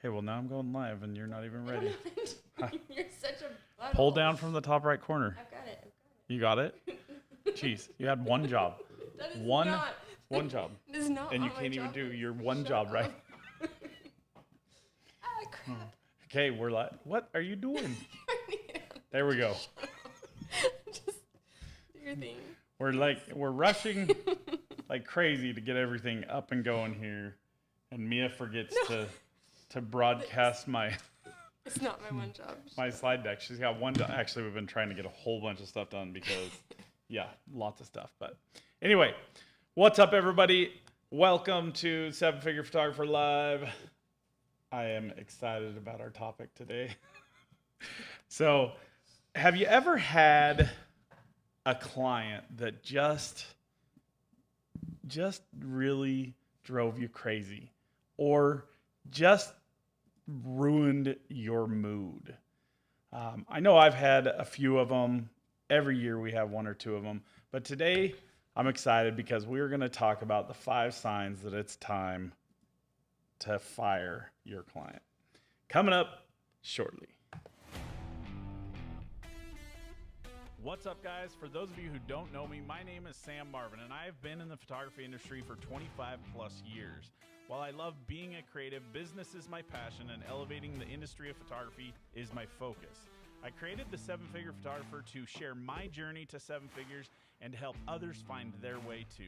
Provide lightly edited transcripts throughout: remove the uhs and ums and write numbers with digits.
Okay, well now I'm going live and you're not even ready. You're such a butthole. Pull down from the top right corner. I've got it. You got it? Jeez, you had one job. That is One not. one job. That is not. And you on my can't even job do list. your one Shut job up. right. Ah, crap. Okay, we're like, what are you doing? There we go. Just do your thing. We're rushing like crazy to get everything up and going here. And Mia forgets to broadcast my It's not my one job. my slide deck. She's got one. Actually, we've been trying to get a whole bunch of stuff done because, yeah, lots of stuff. But anyway, what's up, everybody? Welcome to Seven Figure Photographer Live. I am excited about our topic today. So, have you ever had a client that just really drove you crazy, or just ruined your mood? I know I've had a few of them. Every year we have one or two of them. But today I'm excited because we're going to talk about the 5 signs that it's time to fire your client. Coming up shortly. What's up, guys? For those of you who don't know me, my name is Sam Marvin, and I have been in the photography industry for 25 plus years. While I love being a creative, business is my passion, and elevating the industry of photography is my focus. I created the 7 Figure Photographer to share my journey to 7 figures and help others find their way too.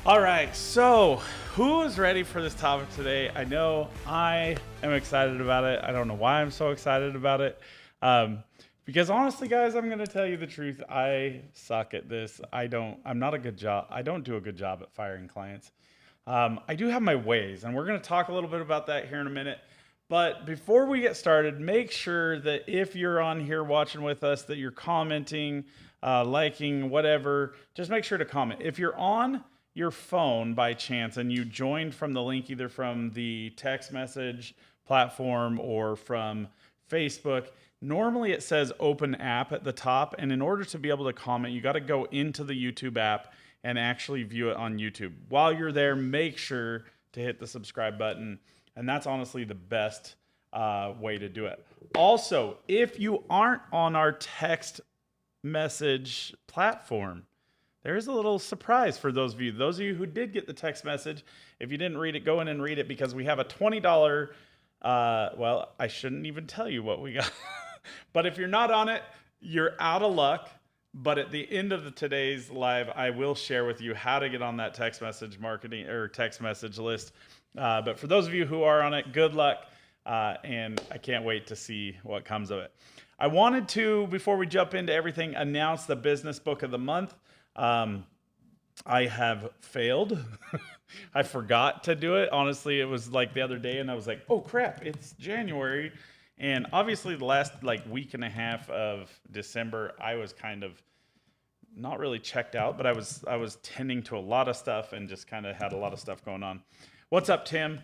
All right, so who is ready for this topic today? I know I am excited about it. I don't know why I'm so excited about it. Because honestly, guys, I'm going to tell you the truth. I suck at this. I don't do a good job at firing clients. I do have my ways, and we're going to talk a little bit about that here in a minute. But before we get started, make sure that if you're on here watching with us, that you're commenting, liking, whatever. Just make sure to comment. If you're on your phone by chance and you joined from the link, either from the text message platform or from Facebook, normally it says open app at the top. And in order to be able to comment, you got to go into the YouTube app and actually view it on YouTube. While you're there, make sure to hit the subscribe button. And that's honestly the best way to do it. Also, if you aren't on our text message platform, there's a little surprise for those of you. Those of you who did get the text message, if you didn't read it, go in and read it, because we have a $20, well, I shouldn't even tell you what we got. But if you're not on it, you're out of luck. But at the end of today's live, I will share with you how to get on that text message marketing or text message list. But for those of you who are on it, good luck. And I can't wait to see what comes of it. I wanted to, before we jump into everything, announce the business book of the month. I have failed. I forgot to do it. Honestly, it was like the other day and I was like, oh crap, it's January. And obviously the last week and a half of December, I was kind of not really checked out, but I was tending to a lot of stuff and just kind of had a lot of stuff going on. What's up, Tim?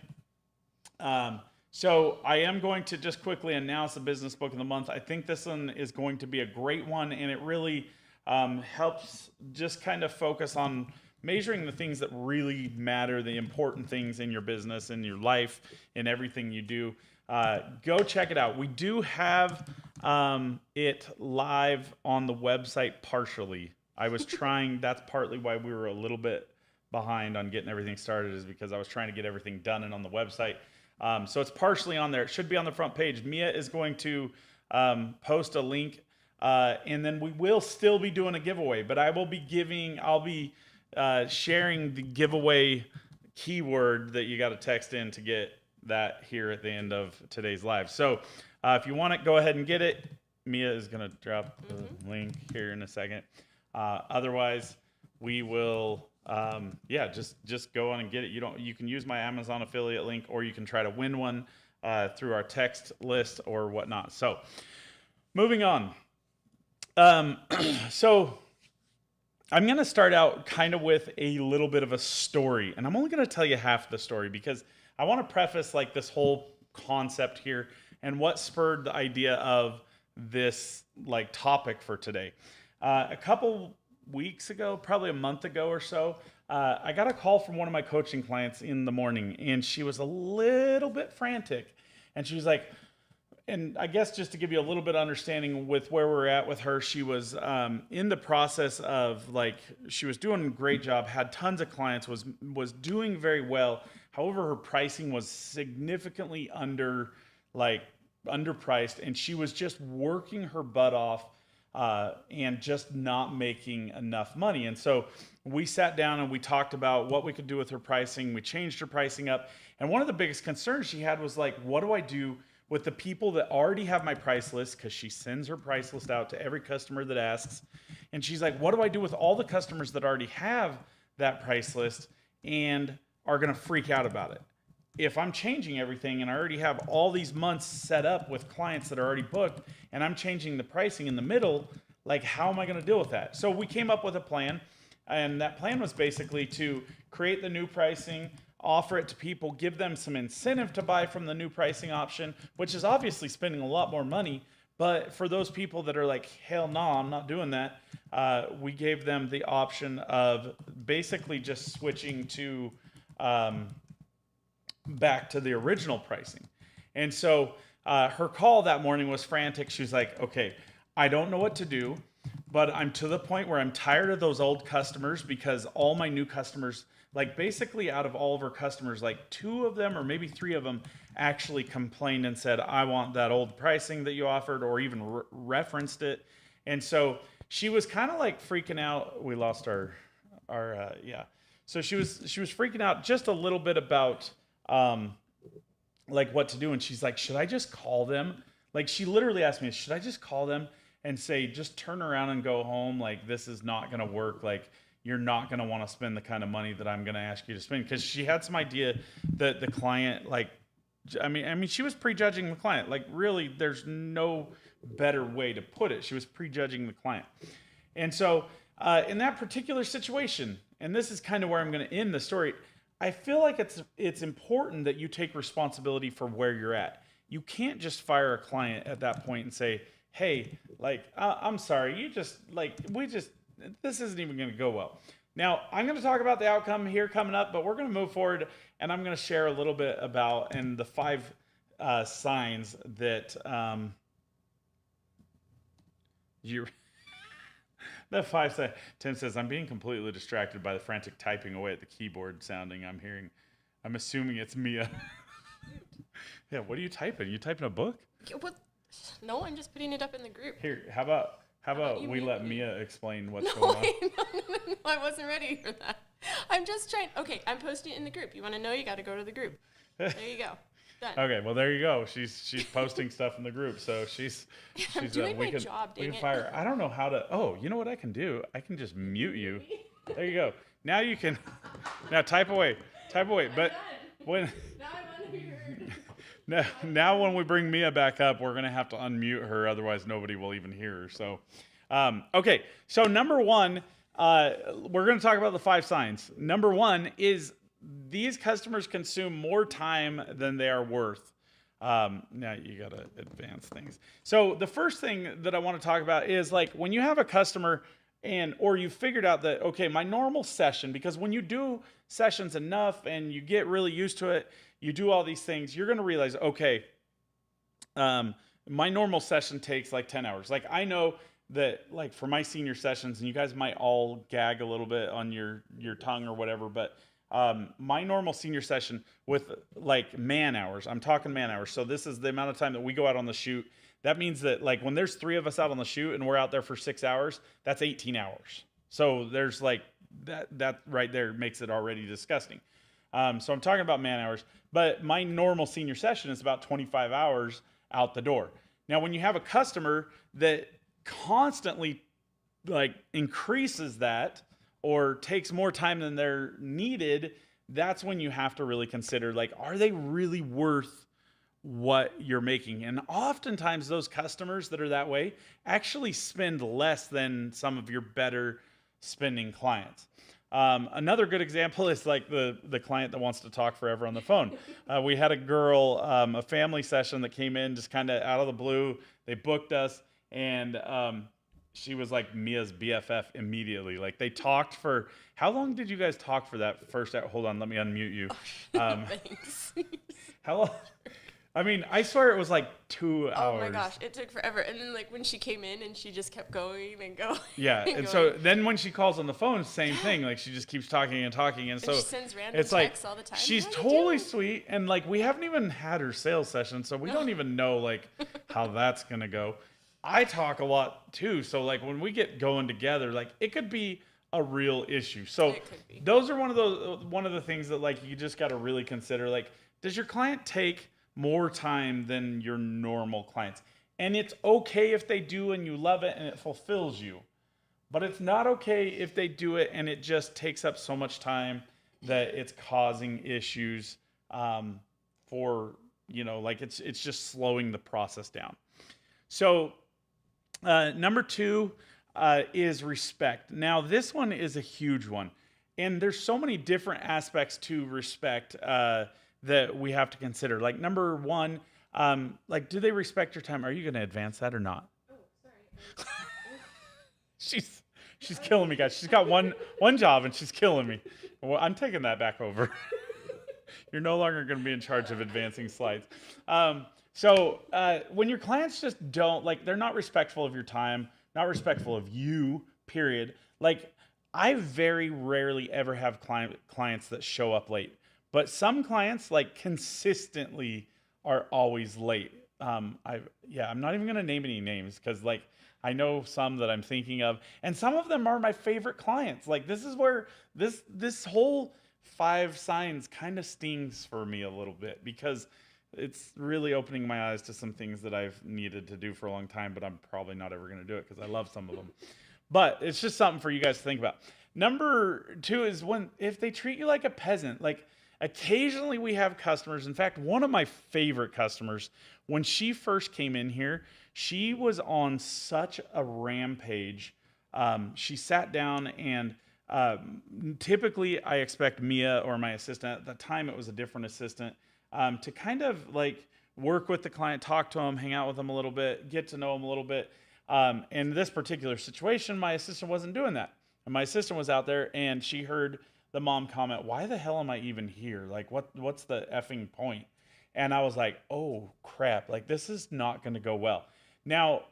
So I am going to just quickly announce the business book of the month. I think this one is going to be a great one, and it really helps just kind of focus on measuring the things that really matter, the important things in your business, in your life, in everything you do. Go check it out. We do have it live on the website partially. I was trying, that's partly why we were a little bit behind on getting everything started, is because I was trying to get everything done and on the website. So it's partially on there. It should be on the front page. Mia is going to post a link. And then we will still be doing a giveaway, but I'll be sharing the giveaway keyword that you got to text in to get that here at the end of today's live. So if you want it, go ahead and get it. Mia is going to drop the link here in a second. Otherwise, we will, just go on and get it. You can use my Amazon affiliate link, or you can try to win one through our text list or whatnot. So moving on. So I'm going to start out kind of with a little bit of a story, and I'm only going to tell you half the story because I want to preface this whole concept here and what spurred the idea of this topic for today. A couple weeks ago, probably a month ago or so, I got a call from one of my coaching clients in the morning, and she was a little bit frantic. And she was like, and I guess just to give you a little bit of understanding with where we're at with her, she was in the process of like, she was doing a great job, had tons of clients, was doing very well. However, her pricing was significantly underpriced, and she was just working her butt off and just not making enough money. And so we sat down and we talked about what we could do with her pricing. We changed her pricing up. And one of the biggest concerns she had was like, what do I do with the people that already have my price list? Because she sends her price list out to every customer that asks. And she's like, what do I do with all the customers that already have that price list and are going to freak out about it? If I'm changing everything and I already have all these months set up with clients that are already booked and I'm changing the pricing in the middle, like how am I going to deal with that? So we came up with a plan, and that plan was basically to create the new pricing, offer it to people, give them some incentive to buy from the new pricing option, which is obviously spending a lot more money. But for those people that are like, hell no, I'm not doing that, we gave them the option of basically just switching to back to the original pricing. And so her call that morning was frantic. She was like, okay, I don't know what to do, but I'm to the point where I'm tired of those old customers, because all my new customers, like basically out of all of her customers, like 2 of them or maybe 3 of them actually complained and said, I want that old pricing that you offered, or even referenced it. And so she was kind of like freaking out. We lost our yeah. So she was freaking out just a little bit about like what to do. And she's like, should I just call them? Like, she literally asked me, should I just call them and say, just turn around and go home? Like, this is not going to work. Like, you're not going to want to spend the kind of money that I'm going to ask you to spend. Because she had some idea that the client, like, I mean, she was prejudging the client. Like, really, there's no better way to put it. She was prejudging the client. And so in that particular situation, and this is kind of where I'm going to end the story, I feel like it's important that you take responsibility for where you're at. You can't just fire a client at that point and say, hey, like, I'm sorry, this isn't even going to go well. Now, I'm going to talk about the outcome here coming up, but we're going to move forward, and I'm going to share a little bit about, and the 5 signs that the 5 signs. Tim says, I'm being completely distracted by the frantic typing away at the keyboard sounding I'm hearing. I'm assuming it's Mia. Yeah, what are you typing? You typing a book? What? No, I'm just putting it up in the group. Here, how about we let Mia explain what's No, going on? no, I wasn't ready for that. I'm just trying. Okay, I'm posting it in the group. You want to know? You got to go to the group. There you go. Done. Okay, well there you go. She's posting stuff in the group, so she's I'm doing my job. Dang we can it. fire her. I don't know how to. Oh, you know what I can do? I can just mute you. There you go. Now you can. Now type away. But when Now I want to be heard. now when we bring Mia back up, we're gonna have to unmute her. Otherwise, nobody will even hear her. So, okay. So number 1, we're gonna talk about the 5 signs. Number 1 is these customers consume more time than they are worth. Now you gotta advance things. So the first thing that I want to talk about is like when you have a customer or you figured out that, okay, my normal session, because when you do sessions enough and you get really used to it, you do all these things, you're going to realize, okay, my normal session takes like 10 hours. Like I know that like for my senior sessions, and you guys might all gag a little bit on your tongue or whatever, but my normal senior session with like man hours, I'm talking man hours. So this is the amount of time that we go out on the shoot. That means that like when there's 3 of us out on the shoot and we're out there for 6 hours, that's 18 hours. So there's like that right there makes it already disgusting. So I'm talking about man hours, but my normal senior session is about 25 hours out the door. Now, when you have a customer that constantly like increases that or takes more time than they're needed, that's when you have to really consider, like, are they really worth what you're making? And oftentimes those customers that are that way actually spend less than some of your better spending clients. Another good example is like the client that wants to talk forever on the phone. We had a girl, a family session that came in just kind of out of the blue. They booked us, and she was like Mia's BFF immediately. Like they talked for how long did you guys talk for that first? Hold on, let me unmute you. Thanks. How long? I mean, I swear it was like 2 hours. Oh my gosh, it took forever. And then like when she came in and she just kept going and going. Yeah, and so then when she calls on the phone, same thing. Like she just keeps talking and talking, and so she sends random it's like texts all the time. she's How you totally doing? sweet, and like we haven't even had her sales session, so we don't even know like how that's gonna go. I talk a lot too, so like when we get going together, like it could be a real issue. So It could be. those are one of the things that like you just got to really consider. Like, does your client take more time than your normal clients? And it's okay if they do and you love it and it fulfills you. But it's not okay if they do it and it just takes up so much time that it's causing issues for, like it's just slowing the process down. So number 2 is respect. Now, this one is a huge one. And there's so many different aspects to respect that we have to consider. Like number 1, like, do they respect your time? Are you going to advance that or not? Oh, sorry. She's killing me, guys. She's got one job and she's killing me. Well, I'm taking that back over. You're no longer going to be in charge of advancing slides. So when your clients just don't, like, they're not respectful of your time, not respectful of you, period. Like, I very rarely ever have clients that show up late. But some clients, like, consistently are always late. I'm not even going to name any names because, like, I know some that I'm thinking of. And some of them are my favorite clients. Like, this is where this whole 5 signs kind of stings for me a little bit because it's really opening my eyes to some things that I've needed to do for a long time, but I'm probably not ever going to do it because I love some of them. But it's just something for you guys to think about. Number 2 is if they treat you like a peasant. Like, occasionally we have customers. In fact, one of my favorite customers, when she first came in here, she was on such a rampage. She sat down and typically I expect Mia or my assistant, at the time it was a different assistant, to kind of like work with the client, talk to them, hang out with them a little bit, get to know them a little bit. In this particular situation, my assistant wasn't doing that. And my assistant was out there and she heard the mom comment, "Why the hell am I even here? Like, what's the effing point?" And I was like, oh crap, like this is not going to go well. Now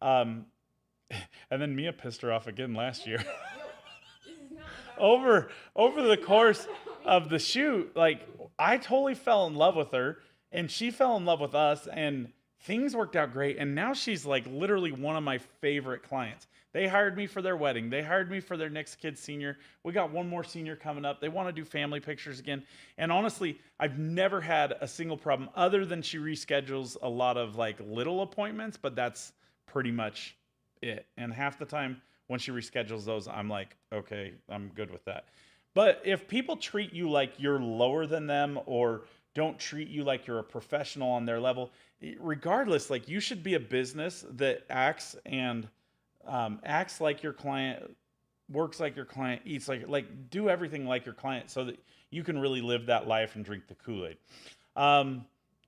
and then Mia pissed her off again last year. over the course of the shoot, like I totally fell in love with her and she fell in love with us and things worked out great. And now she's like literally one of my favorite clients. They hired me for their wedding. They hired me for their next kid's senior. We got one more senior coming up. They want to do family pictures again. And honestly, I've never had a single problem other than she reschedules a lot of like little appointments, but that's pretty much it. And half the time when she reschedules those, I'm like, okay, I'm good with that. But if people treat you like you're lower than them or don't treat you like you're a professional on their level, regardless, like you should be a business that acts like your client, works like your client, eats like do everything like your client so that you can really live that life and drink the Kool-Aid.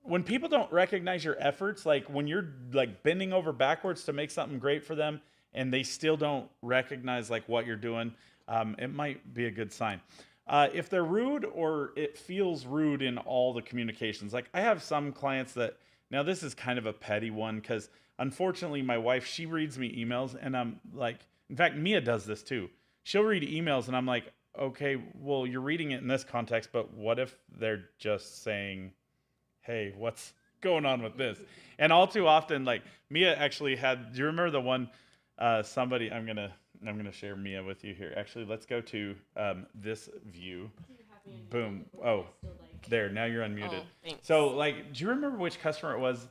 When people don't recognize your efforts, like when you're like bending over backwards to make something great for them and they still don't recognize like what you're doing, it might be a good sign. If they're rude or it feels rude in all the communications, like I have some clients that, now this is kind of a petty one because unfortunately my wife, she reads me emails and I'm like, in fact, Mia does this too. She'll read emails and I'm like, okay, well, you're reading it in this context, but what if they're just saying, hey, what's going on with this? And all too often, like Mia actually had, do you remember the one, somebody, I'm gonna share Mia with you here. Actually, let's go to this view. Boom. Oh, there. Now you're unmuted. Oh, so, like, do you remember which customer it was?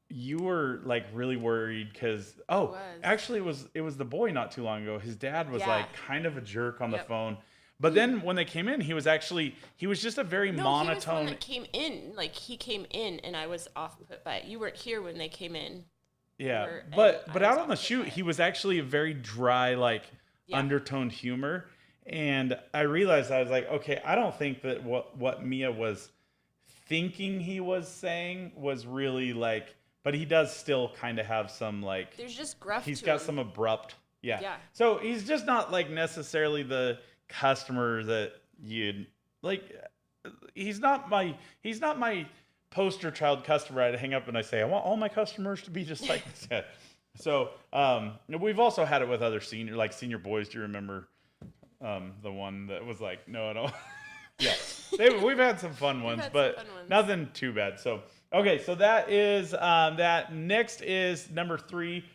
You were like really worried because actually it was the boy not too long ago. His dad was like kind of a jerk on the phone. But then when they came in, he was just a very monotone. He was the one that came in. Like he came in, and I was off put by it. You weren't here when they came in. Yeah, but out on the shoot, he was actually a very dry, like undertoned humor, and I realized, I was like, okay, I don't think that what Mia was thinking he was saying was really like but he does still kind of have some like, There's just gruff he's to got him. some abrupt. Yeah. Yeah. So he's just not like necessarily the customer that you'd like. He's not my poster child customer. I'd hang up and I say, I want all my customers to be just like this guy. So we've also had it with other senior boys. Do you remember the one that was like, no, I don't. Yeah, we've had some fun ones, but nothing too bad. So okay, so that is that. Next is number 3.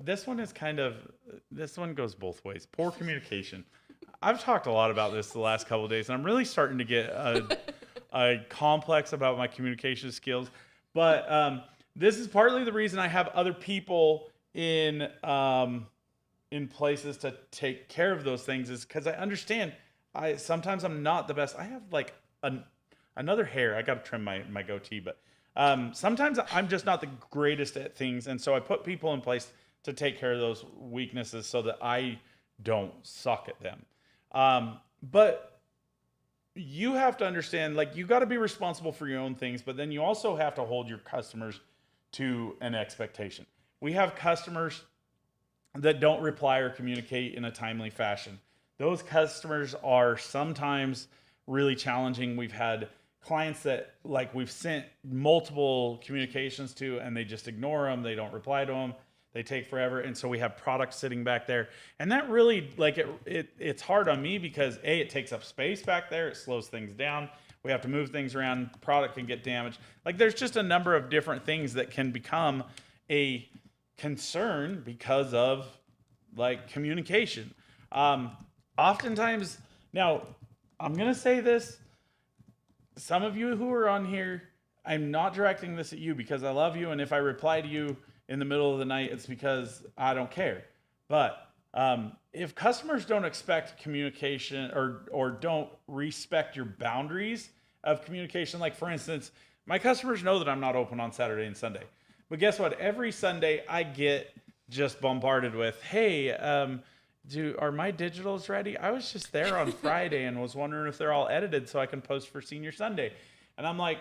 This one goes both ways. Poor communication. I've talked a lot about this the last couple of days, and I'm really starting to get a complex about my communication skills. But this is partly the reason I have other people in places to take care of those things, is because I understand sometimes I'm not the best. I have like another hair. I got to trim my goatee, but sometimes I'm just not the greatest at things, and so I put people in place to take care of those weaknesses so that I don't suck at them. But you have to understand, like, you got to be responsible for your own things, but then you also have to hold your customers to an expectation. We have customers that don't reply or communicate in a timely fashion. Those customers are sometimes really challenging. We've had clients that like we've sent multiple communications to and they just ignore them. They don't reply to them. They take forever. And so we have products sitting back there. And that really, like, it's hard on me because it takes up space back there. It slows things down. We have to move things around. Product can get damaged. Like, there's just a number of different things that can become a concern because of like communication. Oftentimes, now I'm going to say this, some of you who are on here, I'm not directing this at you because I love you. And if I reply to you in the middle of the night, it's because I don't care. But if customers don't expect communication or don't respect your boundaries of communication, like for instance, my customers know that I'm not open on Saturday and Sunday. But guess what? Every Sunday I get just bombarded with, hey, are my digitals ready? I was just there on Friday and was wondering if they're all edited so I can post for Senior Sunday. And I'm like,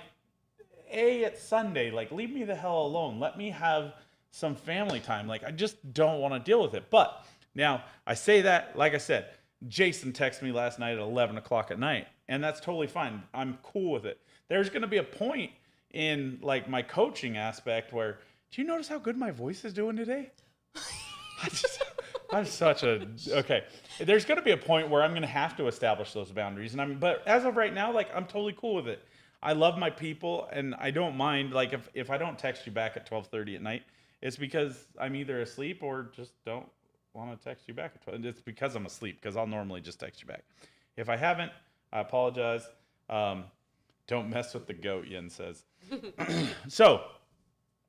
it's Sunday. Like, leave me the hell alone. Let me have some family time. Like, I just don't want to deal with it. But now I say that, like I said, Jason texted me last night at 11 o'clock at night, and that's totally fine. I'm cool with it. There's going to be a point in like my coaching aspect where, do you notice how good my voice is doing today? I'm such a, okay. There's going to be a point where I'm going to have to establish those boundaries. But as of right now, like, I'm totally cool with it. I love my people and I don't mind. Like, if I don't text you back at 12:30 at night, it's because I'm either asleep or just don't want to text you back at 12. It's because I'm asleep, because I'll normally just text you back. If I haven't, I apologize. Don't mess with the goat, Yen says. So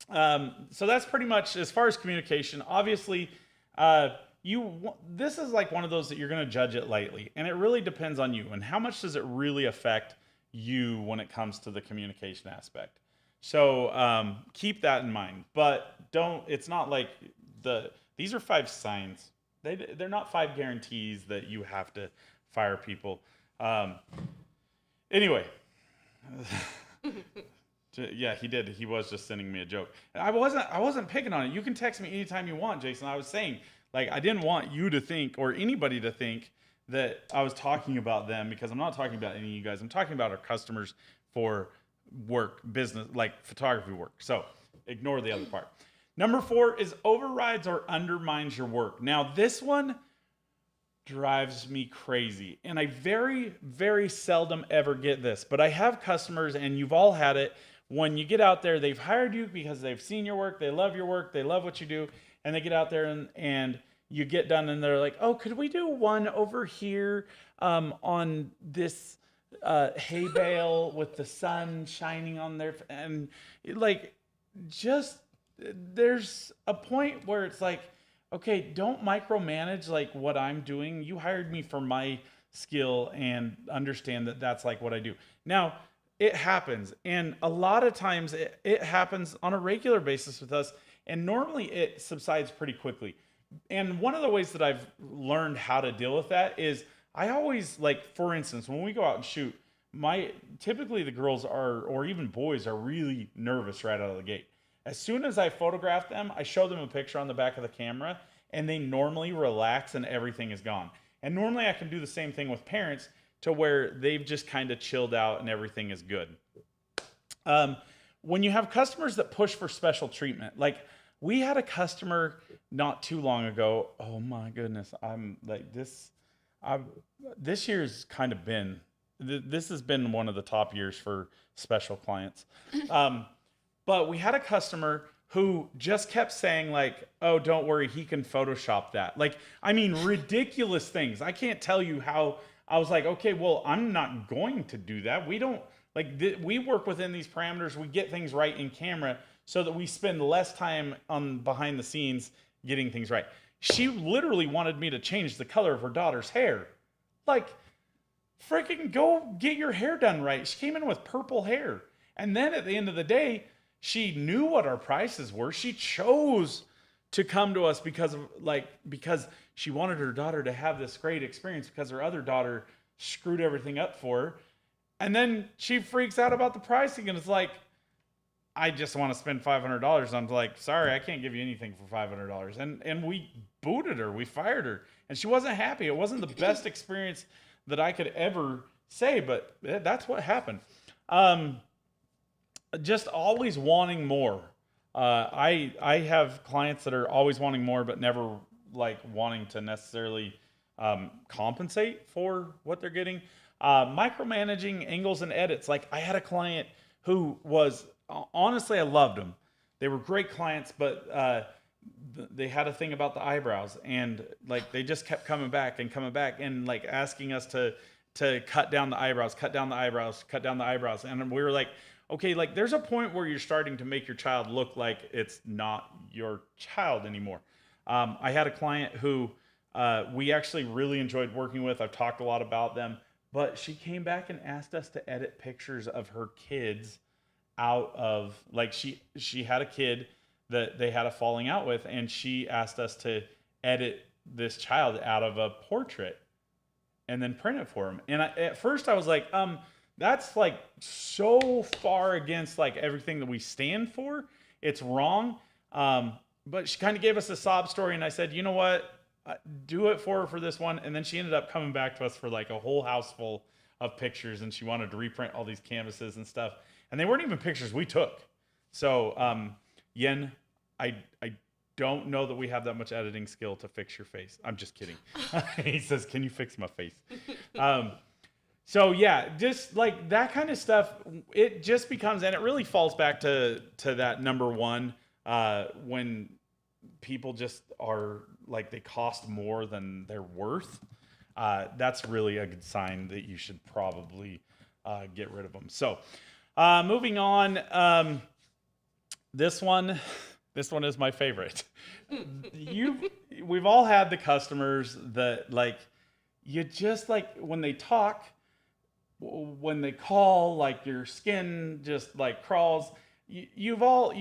that's pretty much as far as communication. Obviously, this is like one of those that you're going to judge it lightly, and it really depends on you and how much does it really affect you when it comes to the communication aspect. So keep that in mind, but it's not like these are 5 signs. They're not 5 guarantees that you have to fire people. Anyway. Yeah, he did. He was just sending me a joke. And I wasn't picking on it. You can text me anytime you want, Jason. I was saying, like, I didn't want you to think or anybody to think that I was talking about them, because I'm not talking about any of you guys. I'm talking about our customers for work, business, like photography work. So ignore the other part. Number 4 is overrides or undermines your work. Now, this one drives me crazy. And I very, very seldom ever get this. But I have customers, and you've all had it, when you get out there, they've hired you because they've seen your work, they love your work, they love what you do, and they get out there and you get done and they're like, oh, could we do one over here on this hay bale with the sun shining on there? And like, just, there's a point where it's like, okay, don't micromanage like what I'm doing. You hired me for my skill and understand that that's like what I do. Now, it happens. And a lot of times it happens on a regular basis with us. And normally it subsides pretty quickly. And one of the ways that I've learned how to deal with that is I always, like, for instance, when we go out and shoot, typically the girls are, or even boys are really nervous right out of the gate. As soon as I photograph them, I show them a picture on the back of the camera, and they normally relax and everything is gone. And normally I can do the same thing with parents to where they've just kind of chilled out and everything is good. When you have customers that push for special treatment, like we had a customer not too long ago. Oh my goodness, I'm like this. This year's kind of been. This has been one of the top years for special clients. But we had a customer who just kept saying like, "Oh, don't worry, he can Photoshop that." Like, I mean, ridiculous things. I can't tell you how. I was like, okay, well, I'm not going to do that. We don't like we work within these parameters. We get things right in camera so that we spend less time on behind the scenes getting things right. She literally wanted me to change the color of her daughter's hair. Like, freaking go get your hair done right. She came in with purple hair. And then at the end of the day, she knew what our prices were. She chose to come to us because she wanted her daughter to have this great experience because her other daughter screwed everything up for her. And then she freaks out about the pricing and it's like, I just want to spend $500. I'm like, sorry, I can't give you anything for $500. And we booted her, we fired her, and she wasn't happy. It wasn't the best experience that I could ever say, but that's what happened. Just always wanting more. I have clients that are always wanting more, but never like wanting to necessarily compensate for what they're getting. Micromanaging angles and edits. Like I had a client who was, honestly, I loved them. They were great clients, but they had a thing about the eyebrows, and like they just kept coming back and like asking us to cut down the eyebrows, and we were like, okay, like there's a point where you're starting to make your child look like it's not your child anymore. I had a client who we actually really enjoyed working with. I've talked a lot about them, but she came back and asked us to edit pictures of her kids out of, like, she had a kid that they had a falling out with, and she asked us to edit this child out of a portrait and then print it for him. And at first I was like, that's like so far against like everything that we stand for. It's wrong. But she kind of gave us a sob story, and I said, you know what? Do it for her for this one. And then she ended up coming back to us for like a whole house full of pictures, and she wanted to reprint all these canvases and stuff. And they weren't even pictures we took. So, Yen, I don't know that we have that much editing skill to fix your face. I'm just kidding. He says, can you fix my face? So yeah, just like that kind of stuff, it just becomes, and it really falls back to that number one, when people just are like, they cost more than they're worth. That's really a good sign that you should probably get rid of them. So moving on, this one is my favorite. We've all had the customers that like, you just like when they talk, when they call, like your skin just like crawls. You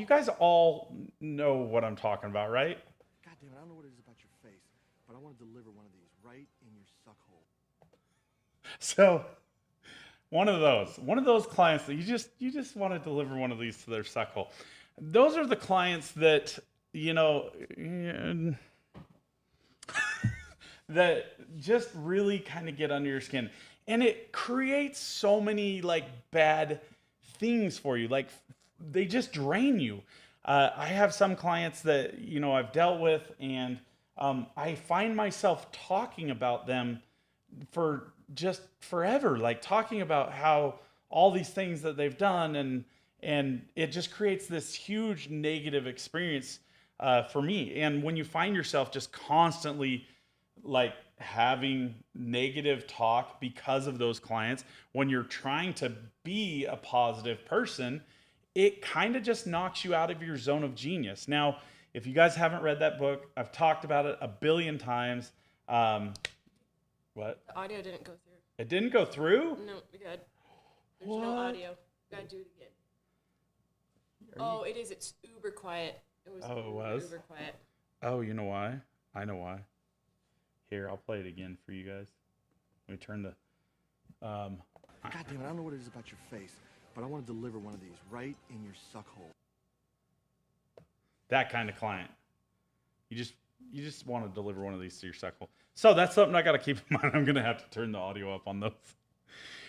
guys all know what I'm talking about, right? God damn it, I don't know what it is about your face, but I want to deliver one of these right in your suck hole. So one of those clients that you just want to deliver one of these to their suck hole. Those are the clients that, you know, that just really kind of get under your skin. And it creates so many like bad things for you. Like they just drain you. I have some clients that, you know, I've dealt with, and I find myself talking about them for just forever, like talking about how all these things that they've done, and it just creates this huge negative experience for me. And when you find yourself just constantly like having negative talk because of those clients, when you're trying to be a positive person, it kind of just knocks you out of your zone of genius. Now, if you guys haven't read that book, I've talked about it a billion times. What? The audio didn't go through. It didn't go through? No, we good. There's What? no audio. Gotta do it again. Oh, it is. It's uber quiet. It was uber quiet. Oh, you know why? I know why. Here, I'll play it again for you guys. Let me turn the... God damn it, I don't know what it is about your face, but I want to deliver one of these right in your suck hole. that kind of client. You just want to deliver one of these to your cycle. So that's something I got to keep in mind. I'm going to have to turn the audio up on those.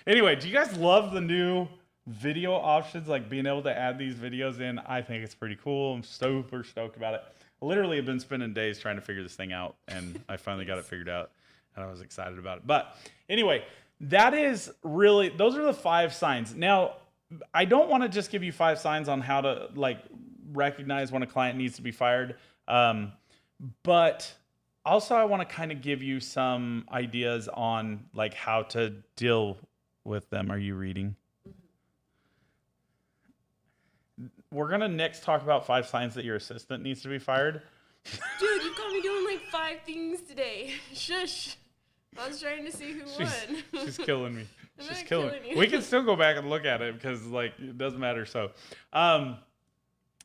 Anyway, do you guys love the new video options, like being able to add these videos in? I think it's pretty cool. I'm super stoked about it. I literally have been spending days trying to figure this thing out, and I finally got it figured out, and I was excited about it. But anyway, those are the 5 signs. Now, I don't want to just give you 5 signs on how to like recognize when a client needs to be fired. But also I want to kind of give you some ideas on like how to deal with them. Are you reading? We're going to next talk about 5 signs that your assistant needs to be fired. Dude, you got me doing like 5 things today. Shush. I was trying to see who won. She's killing me. I'm She's not killing killing me. you. We can still go back and look at it because like it doesn't matter. So a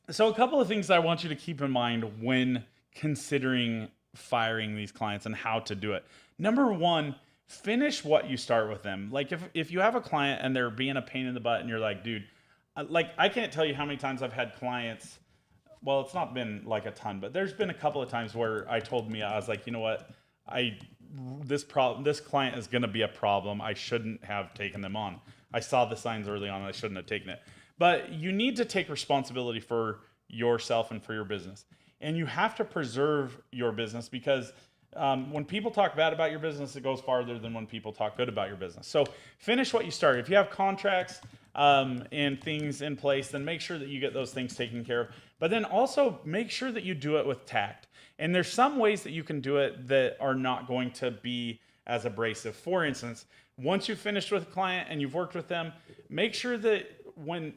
couple of things I want you to keep in mind when considering firing these clients and how to do it. Number 1, finish what you start with them. Like if you have a client and they're being a pain in the butt and you're like, dude, like I can't tell you how many times I've had clients. Well, it's not been like a ton, but there's been a couple of times where I told Mia, I was like, you know what? This client is going to be a problem. I shouldn't have taken them on. I saw the signs early on and I shouldn't have taken it. But you need to take responsibility for yourself and for your business. And you have to preserve your business because when people talk bad about your business, it goes farther than when people talk good about your business. So finish what you started. If you have contracts and things in place, then make sure that you get those things taken care of. But then also make sure that you do it with tact. And there's some ways that you can do it that are not going to be as abrasive. For instance, once you've finished with a client and you've worked with them, make sure that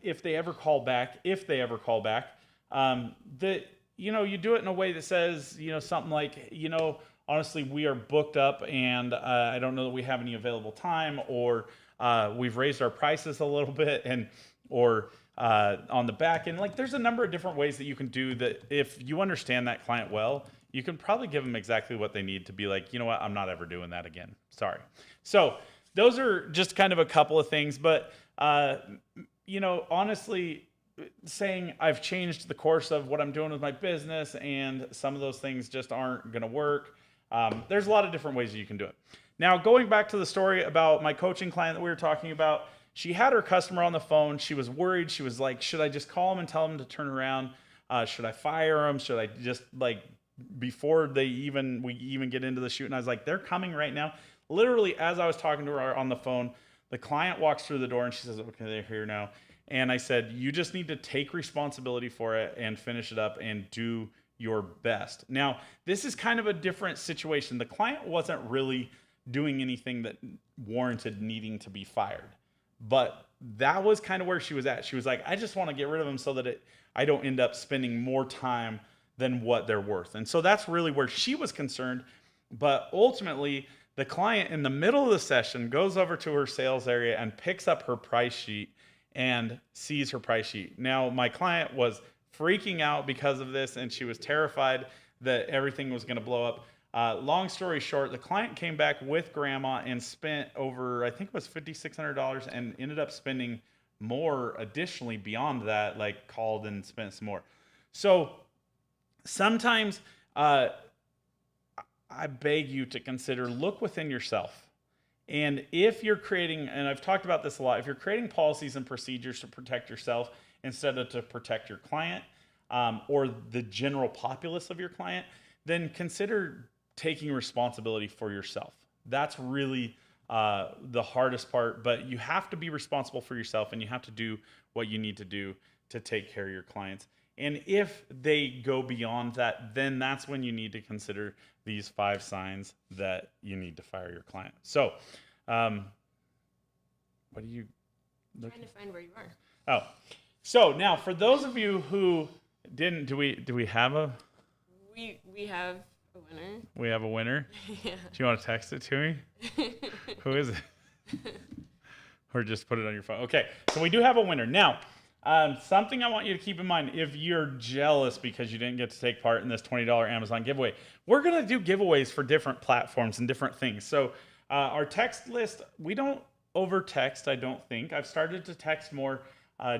if they ever call back, that you do it in a way that says, something like, honestly, we are booked up and I don't know that we have any available time, or we've raised our prices a little bit, or on the back end. Like there's a number of different ways that you can do that. If you understand that client well, you can probably give them exactly what they need to be like, you know what, I'm not ever doing that again. Sorry. So those are just kind of a couple of things, but honestly, saying I've changed the course of what I'm doing with my business and some of those things just aren't going to work. There's a lot of different ways that you can do it. Now, going back to the story about my coaching client that we were talking about, she had her customer on the phone. She was worried. She was like, should I just call them and tell them to turn around? Should I fire them? Should I just before we even get into the shoot? And I was like, they're coming right now. Literally, as I was talking to her on the phone, the client walks through the door and she says, okay, they're here now. And I said, you just need to take responsibility for it and finish it up and do your best. Now, this is kind of a different situation. The client wasn't really doing anything that warranted needing to be fired. But that was kind of where she was at. She was like, I just want to get rid of them so that I don't end up spending more time than what they're worth. And so that's really where she was concerned. But ultimately, the client in the middle of the session goes over to her sales area and picks up her price sheet and sees her price sheet. Now, my client was freaking out because of this, and she was terrified that everything was going to blow up. Long story short, the client came back with grandma and spent over, I think it was $5,600, and ended up spending more additionally beyond that, like called and spent some more. So sometimes I beg you to consider, look within yourself. And if you're creating, and I've talked about this a lot, if you're creating policies and procedures to protect yourself instead of to protect your client or the general populace of your client, then consider taking responsibility for yourself. That's really the hardest part, but you have to be responsible for yourself and you have to do what you need to do to take care of your clients. And if they go beyond that, then that's when you need to consider these 5 signs that you need to fire your client. So, what are you looking? Trying to find where you are. Oh, so now for those of you who didn't, do we have a? We have a winner. We have a winner. Yeah. Do you want to text it to me? Who is it? Or just put it on your phone. Okay, so we do have a winner now. Something I want you to keep in mind, if you're jealous because you didn't get to take part in this $20 Amazon giveaway, we're going to do giveaways for different platforms and different things. So our text list, we don't over text, I don't think. I've started to text more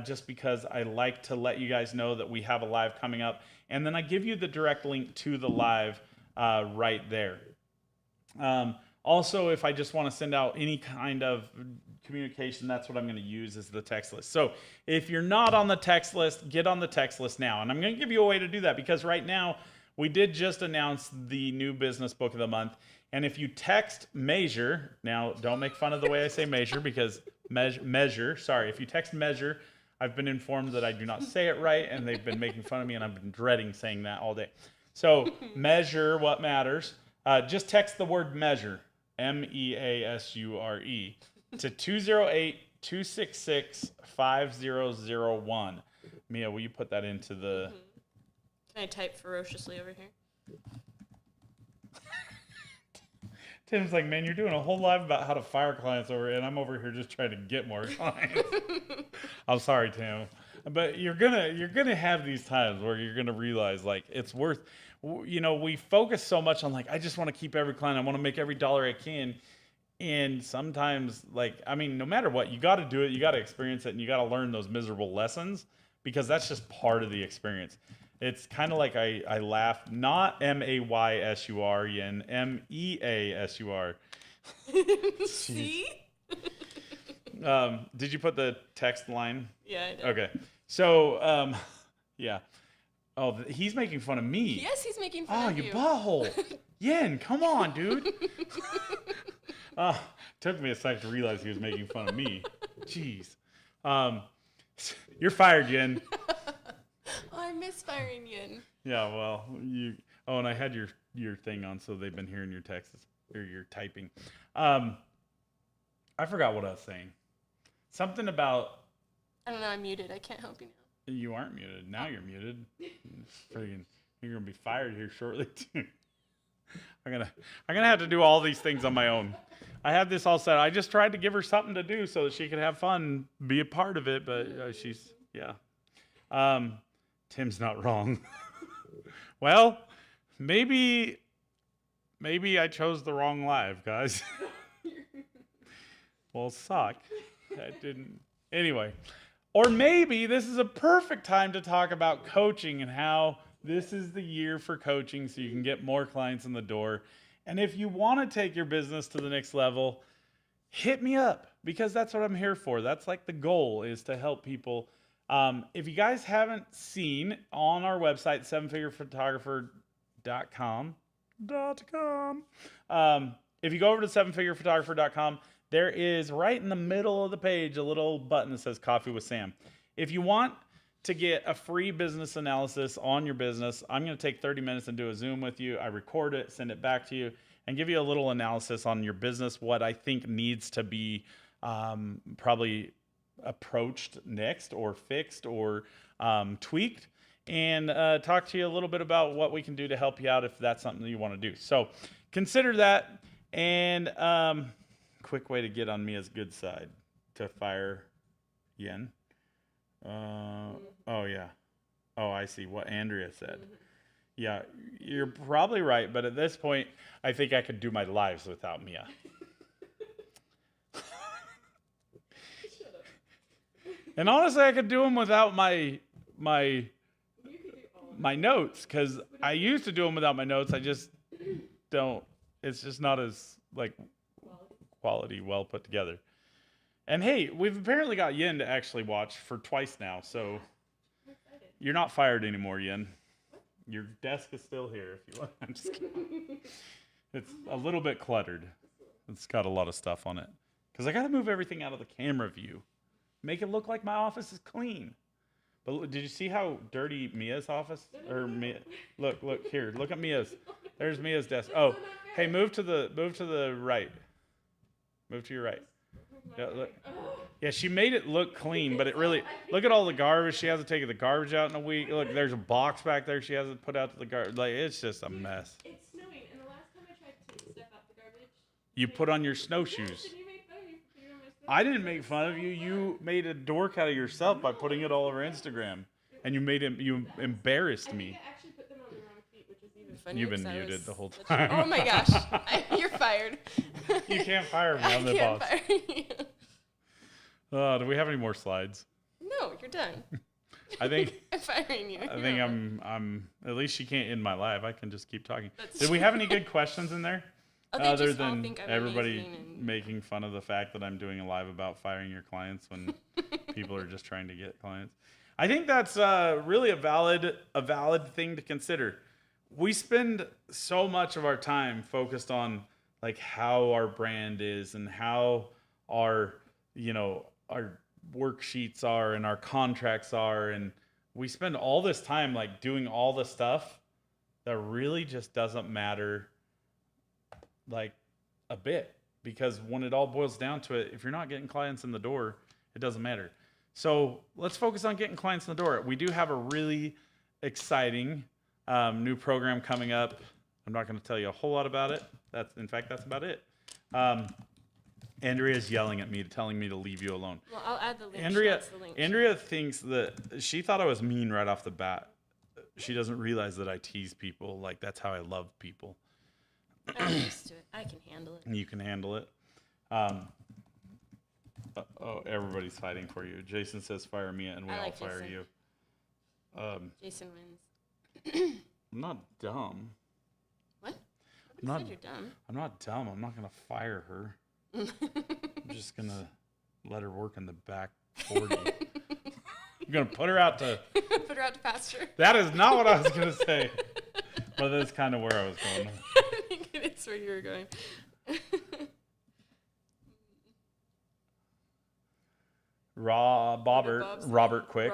just because I like to let you guys know that we have a live coming up. And then I give you the direct link to the live right there. Also, if I just want to send out any kind of communication, that's what I'm going to use is the text list. So if you're not on the text list, get on the text list now. And I'm going to give you a way to do that because right now we did just announce the new business book of the month. And if you text measure, now don't make fun of the way I say measure because measure, sorry. If you text measure, I've been informed that I do not say it right and they've been making fun of me and I've been dreading saying that all day. So measure what matters. Just text the word measure, MEASURE, to 208-266-5001. Mia, will you put that into the... Can I type ferociously over here? Tim's like, man, you're doing a whole live about how to fire clients over, and I'm over here just trying to get more clients. I'm sorry, Tim, but you're gonna have these times where you're gonna realize like it's worth. We focus so much on like I just want to keep every client, I want to make every dollar I can, and sometimes no matter what, you got to do it, you got to experience it, and you got to learn those miserable lessons because that's just part of the experience. It's kind of like I laugh, not MAYSUR, Yen, MEASUR. See? Did you put the text line? Yeah, I did. Okay. So, yeah. Oh, he's making fun of me. Yes, he's making fun of you. Oh, you butthole. Yen, come on, dude. Took me a second to realize he was making fun of me. Jeez. You're fired, Yen. Oh, I miss firing Yin. Yeah, well, you. Oh, and I had your thing on, so they've been hearing your texts or your typing. I forgot what I was saying. Something about. I don't know. I'm muted. I can't help you now. You aren't muted. Now you're muted. Friggin', you're gonna be fired here shortly too. I'm gonna have to do all these things on my own. I had this all set. I just tried to give her something to do so that she could have fun, be a part of it. But she's Tim's not wrong. Well, maybe I chose the wrong live, guys. Well, suck. That didn't. Anyway, or maybe this is a perfect time to talk about coaching and how this is the year for coaching so you can get more clients in the door. And if you want to take your business to the next level, hit me up because that's what I'm here for. That's like the goal is to help people. If you guys haven't seen on our website, sevenfigurephotographer.com, if you go over to sevenfigurephotographer.com, there is right in the middle of the page a little button that says Coffee with Sam. If you want to get a free business analysis on your business, I'm going to take 30 minutes and do a Zoom with you. I record it, send it back to you, and give you a little analysis on your business, what I think needs to be probably approached next or fixed or tweaked, and talk to you a little bit about what we can do to help you out if that's something that you want to do. So consider that. And quick way to get on Mia's good side to fire Yen. Oh yeah. Oh, I see what Andrea said. Yeah, you're probably right, but at this point I think I could do my lives without Mia. And honestly, I could do them without my notes, because I used to do them without my notes. I just don't. It's just not as quality well put together. And hey, we've apparently got Yen to actually watch for twice now, so you're not fired anymore, Yen. Your desk is still here if you want. I'm just kidding. It's a little bit cluttered. It's got a lot of stuff on it because I got to move everything out of the camera view. Make it look like my office is clean. But did you see how dirty Mia's office? Or Mia? Look here. Look at Mia's. There's Mia's desk. Oh, hey, move to the right. Move to your right. Yeah, look. Yeah, she made it look clean, but it really look at all the garbage. She hasn't taken the garbage out in a week. Look, there's a box back there she hasn't put out to the garbage. Like it's just a mess. It's snowing, and the last time I tried to step out the garbage, you put on your snowshoes. I didn't make fun of you. You made a dork out of yourself by putting it all over Instagram, and you embarrassed me. I actually put them on the wrong feet, which is even funnier. You've been muted the whole time. Oh my gosh, you're fired. You can't fire me. I'm the boss. Fire you. Do we have any more slides? No, You're done. I think I'm firing you. I think I'm at least she can't end my live. I can just keep talking. That's Did we have any good questions in there? Oh, they Other just all than think I'm everybody amazing and- making fun of the fact that I'm doing a live about firing your clients when people are just trying to get clients. I think that's really a valid thing to consider. We spend so much of our time focused on like how our brand is and how our our worksheets are and our contracts are, and we spend all this time like doing all the stuff that really just doesn't matter like a bit, because when it all boils down to it, if you're not getting clients in the door, it doesn't matter. So let's focus on getting clients in the door. We do have a really exciting new program coming up. I'm not going to tell you a whole lot about it. That's about it. Andrea's yelling at me, telling me to leave you alone. Well, I'll add the link. Andrea thinks that she thought I was mean right off the bat. She doesn't realize that I tease people. Like, that's how I love people. I'm used to it. I can handle it. You can handle it. Everybody's fighting for you. Jason says fire Mia and we all fire Jason. you. Jason wins. I'm not dumb. What? Nobody said you're dumb. I'm not dumb. I'm not going to fire her. I'm just going to let her work in the back 40. I'm going to put her out to... Put her out to pasture. That is not what I was going to say. But that's kind of where I was going. I think it is where you were going. Robert Quick.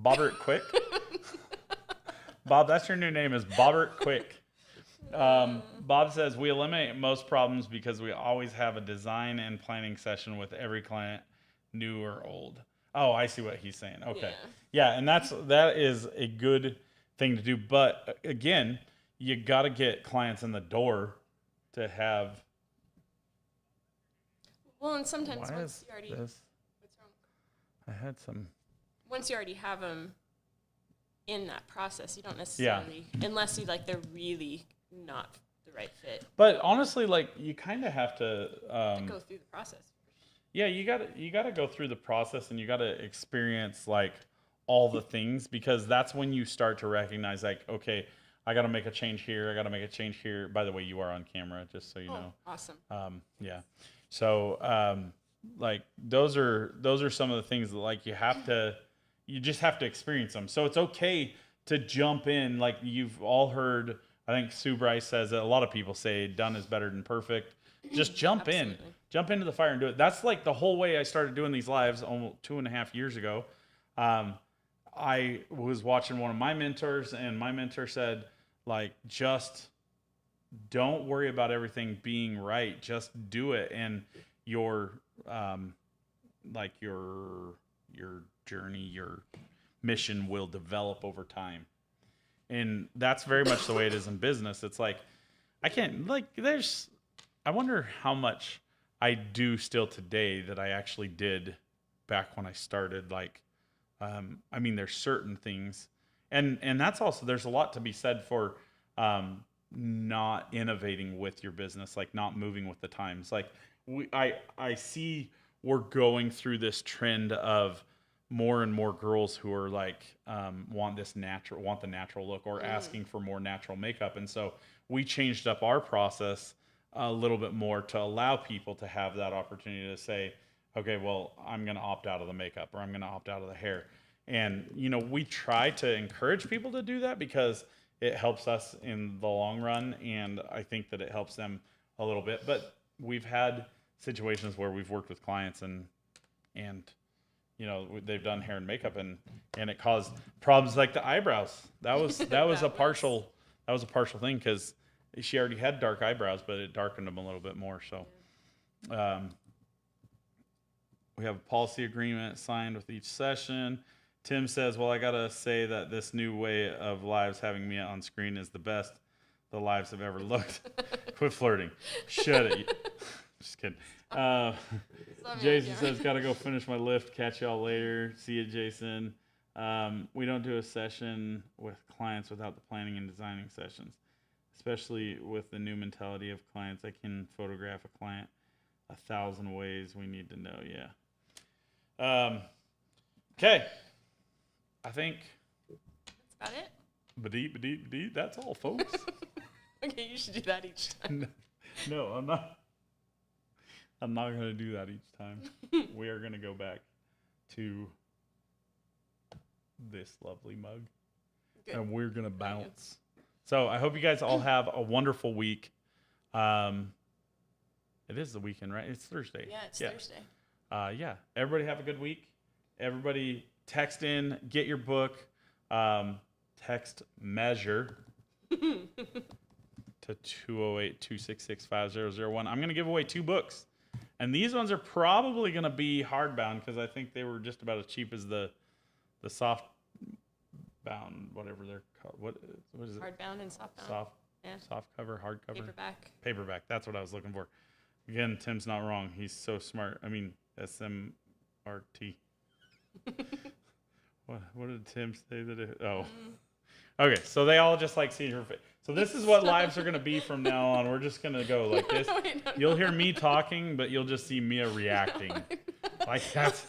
Bobbert Quick. Bob, that's your new name, is Bobbert Quick. Bob says, we eliminate most problems because we always have a design and planning session with every client, new or old. Oh, I see what he's saying. Okay. Yeah, and that is a good thing to do. But again, you got to get clients in the door to have. Well, and sometimes once you already. What's wrong? I had some. Once you already have them in that process, you don't necessarily, unless you like they're really not the right fit. But honestly, like you kind of have to go through the process. Yeah, you gotta go through the process, and you gotta experience like all the things, because that's when you start to recognize like, okay, I gotta make a change here. I gotta make a change here. By the way, you are on camera, just so you know. Awesome. Yeah. So like those are some of the things that like you just have to experience them. So it's okay to jump in. Like you've all heard, I think Sue Bryce says it. A lot of people say done is better than perfect. Just jump in. Jump into the fire and do it. That's like the whole way I started doing these lives almost 2.5 years ago. I was watching one of my mentors, and my mentor said, like, just don't worry about everything being right. Just do it. And your journey, your mission will develop over time. And that's very much the way it is in business. It's like, I wonder how much I do still today that I actually did back when I started. Like, I mean, there's certain things, and that's also, there's a lot to be said for not innovating with your business, like not moving with the times. Like I see we're going through this trend of more and more girls who are like want the natural look, or asking for more natural makeup, and so we changed up our process a little bit more to allow people to have that opportunity to say, okay, well, I'm going to opt out of the makeup, or I'm going to opt out of the hair. And, we try to encourage people to do that because it helps us in the long run. And I think that it helps them a little bit. But we've had situations where we've worked with clients and they've done hair and makeup and it caused problems like the eyebrows. That was a partial thing, because she already had dark eyebrows, but it darkened them a little bit more. So we have a policy agreement signed with each session. Tim says, well, I got to say that this new way of lives having Mia on screen is the best the lives have ever looked. Quit flirting. Shut it. Just kidding. Jason says, got to go finish my lift. Catch y'all later. See you, Jason. We don't do a session with clients without the planning and designing sessions, especially with the new mentality of clients. I can photograph a client 1,000 ways. We need to know. Yeah. Okay. I think. That's about it. Ba-dee, that's all, folks. Okay, you should do that each time. No, I'm not. I'm not going to do that each time. We are going to go back to this lovely mug. Good. And we're going to bounce. So I hope you guys all have a wonderful week. It is the weekend, right? It's Thursday. Yeah, it's Thursday. Yeah. Everybody have a good week. Everybody text in, get your book. Text measure to 208-266-5001. I'm going to give away 2 books. And these ones are probably going to be hardbound because I think they were just about as cheap as the soft bound, whatever they're called. What is it? Hardbound and softbound. Soft cover, hard cover. Paperback. That's what I was looking for. Again, Tim's not wrong. He's so smart. I mean, SMRT. What did Tim say that it? Oh. Okay, so they all just like seeing her face. So this is what lives are going to be from now on. We're just going to go like this. Wait, no, You'll hear me talking, but you'll just see Mia reacting. Like that's...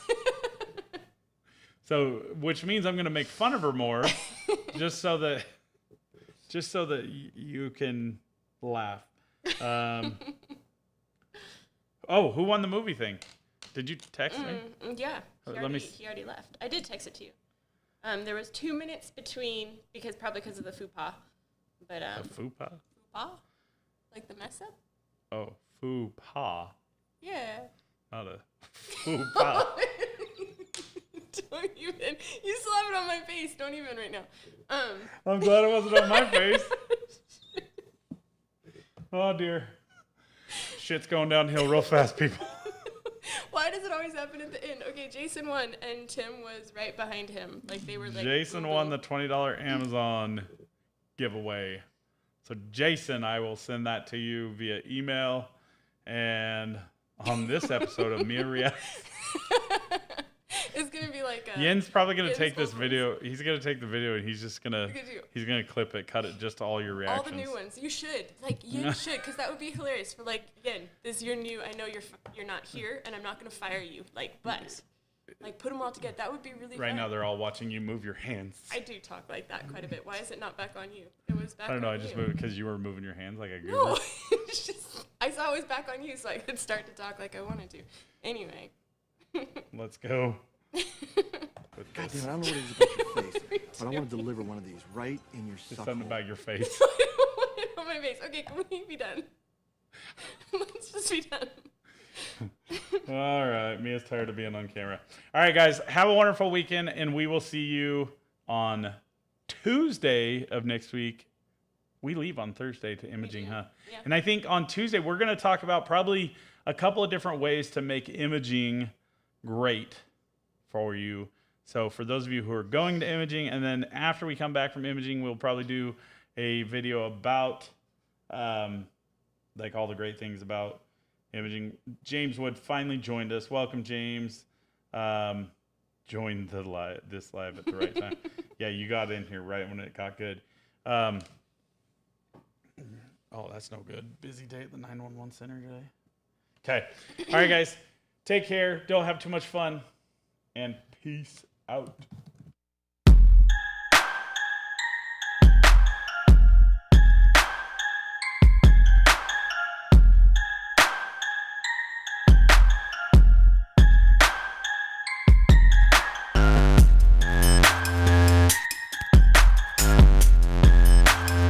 So, which means I'm going to make fun of her more just so that you can laugh. Oh, who won the movie thing? Did you text me? Yeah. He Let me he already left. I did text it to you. There was 2 minutes between, probably because of the faux pas. But, A faux pas? faux pas? Like the mess up? Oh, faux pas. Yeah. Not a faux pas. Don't even. You still have it on my face. Don't even right now. I'm glad it wasn't on my face. Oh, dear. Shit's going downhill real fast, people. Why does it always happen at the end? Okay, Jason won, and Tim was right behind him. Like they were like. Jason won the $20 Amazon giveaway. So, Jason, I will send that to you via email. And on this episode of Mia Reacts. It's gonna be like Yen's probably gonna Yen's take this whole video. He's gonna take the video and he's just gonna He's clip it, cut it, just all your reactions. all the new ones. You should you should, because that would be hilarious. For like Yen, this is your new. I know you're not here, and I'm not gonna fire you. But put them all together. That would be really Right fun. now, they're all watching you move your hands. I do talk like that quite a bit. Why is it not back on you? It was back. I don't know. on I just you. moved because you were moving your hands like a goober. No, it's just I saw it was back on you, so I could start to talk like I wanted to. Anyway. Let's go. God damn it, I don't know what it is about your face, but I want to deliver one of these right in your Just suck something hole. about your face. on my face. Okay, can we be done? Let's just be done. All right. Mia's tired of being on camera. All right, guys. Have a wonderful weekend, and we will see you on Tuesday of next week. We leave on Thursday to imaging, huh? Yeah. And I think on Tuesday, we're going to talk about probably a couple of different ways to make imaging great for you. So for those of you who are going to imaging, and then after we come back from imaging, we'll probably do a video about like all the great things about imaging. James Wood finally joined us. Welcome, James. Joined this live at the right time. Yeah, you got in here right when it got good. Oh, that's no good. Busy day at the 911 center today. Okay. All right, guys. Take care. Don't have too much fun. And peace out.